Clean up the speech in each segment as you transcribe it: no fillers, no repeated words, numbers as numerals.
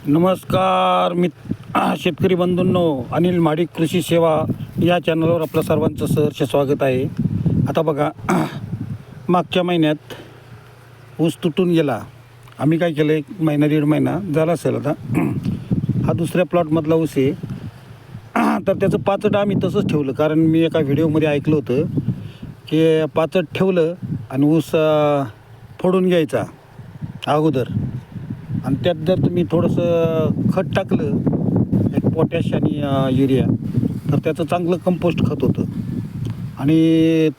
नमस्कार शेतकरी बंधूंनो, अनिल महाडिक कृषी सेवा या चॅनलवर आपलं सर्वांचं सहर्ष स्वागत आहे. आता बघा, मागच्या महिन्यात ऊस तुटून गेला. आम्ही काय केलं, 1 महिना 1.5 महिना झाला असेल आता. हा दुसऱ्या प्लॉटमधला ऊस आहे. तर त्याचं पाचट आम्ही तसंच ठेवलं, कारण मी एका व्हिडिओमध्ये ऐकलं होतं की पाचट ठेवलं आणि ऊस फोडून घ्यायचा अगोदर, आणि त्यात जर तुम्ही थोडंसं खत टाकलं, एक पोटॅश आणि युरिया, तर त्याचं चांगलं कंपोस्ट खत होतं आणि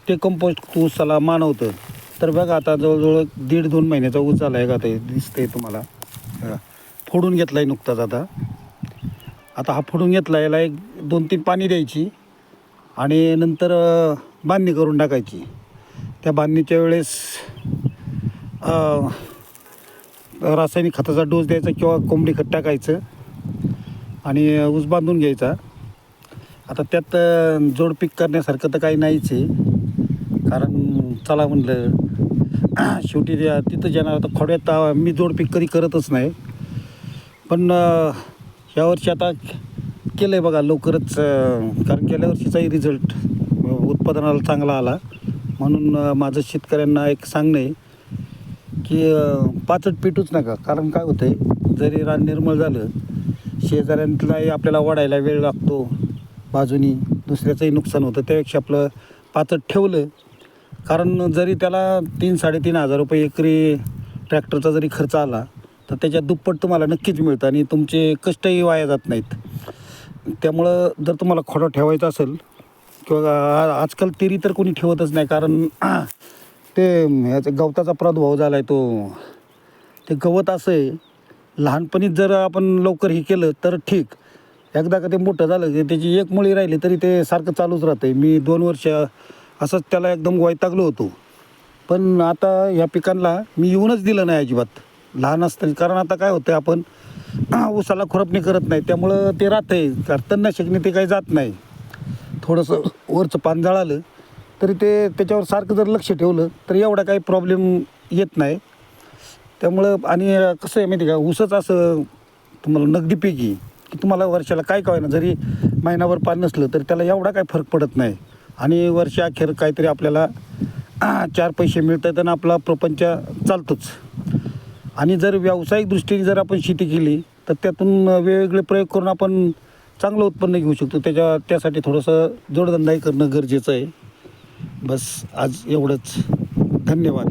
ते कंपोस्ट ऊसाला मानवतं. तर बघा, आता जवळजवळ 1.5-2 महिन्याचा ऊस झाला आहे का, ते दिसतंय तुम्हाला. फोडून घेतला आहे नुकताच. आता हा फोडून घेतला, याला 1-2-3 पाणी द्यायची आणि नंतर बांधणी करून टाकायची. त्या बांधणीच्या वेळेस रासायनिक खताचा डोस द्यायचा किंवा कोंबडी खत टाकायचं आणि ऊस बांधून घ्यायचा. आता त्यात जोडपीक करण्यासारखं तर काही नाहीच आहे, कारण चला म्हणलं शेवटी तिथं जाणार. आता खोड्यात मी जोडपीक कधी करतच नाही, पण यावर्षी आता केलं आहे बघा लवकरच, कारण गेल्या वर्षीचाही रिझल्ट उत्पादनाला चांगला आला. म्हणून माझं शेतकऱ्यांना एक सांगणं आहे की पाचट पेटूच नका. कारण काय होतं आहे, जरी रान निर्मळ झालं, शेजाऱ्यांनाही आपल्याला वाढायला वेळ लागतो, बाजूनी दुसऱ्याचंही नुकसान होतं. त्यापेक्षा आपलं पाचट ठेवलं, कारण जरी त्याला 3-3.5 हजार रुपये एकरी ट्रॅक्टरचा जरी खर्च आला, तर त्याच्यात दुप्पट तुम्हाला नक्कीच मिळतं आणि तुमचे कष्टही वाया जात नाहीत. त्यामुळं जर तुम्हाला खोडा ठेवायचा असेल, किंवा आजकाल तेरी तर कोणी ठेवतच नाही, कारण ते ह्याचा गवताचा प्रादुर्भाव झाला आहे. ते गवत असं आहे, लहानपणीच जर आपण लवकर हे केलं तर ठीक. एकदा का ते मोठं झालं की त्याची एक मुळी राहिली तरी ते सारखं चालूच राहतं आहे. मी 2 वर्ष असंच त्याला एकदम वैतागलो होतो, पण आता ह्या पिकांना मी येऊनच दिलं नाही अजिबात लहान असताना. कारण आता काय होतं, आपण ऊसाला खुरपणी करत नाही, त्यामुळं ते राहतं आहे. कारण तणनाशकने ते काही जात नाही. थोडंसं वरचं पान जळालं तरी ते त्याच्यावर सारखं जर लक्ष ठेवलं तर एवढा काही प्रॉब्लेम येत नाही. त्यामुळं आणि कसं आहे माहिती का, ऊसच असं तुम्हाला नगदी पीक आहे की तुम्हाला वर्षाला काय काय ना, जरी महिनाभर पाणी नसलं तरी त्याला एवढा काय फरक पडत नाही. आणि वर्षाअखेर काहीतरी आपल्याला 4 पैसे मिळतात आणि आपला प्रपंच चालतोच. आणि जर व्यावसायिक दृष्टीने जर आपण शेती केली तर त्यातून वेगवेगळे प्रयोग करून आपण चांगलं उत्पन्न घेऊ शकतो. त्यासाठी थोडंसं जोडधंदाही करणं गरजेचं आहे. बस आज एवढंच. धन्यवाद.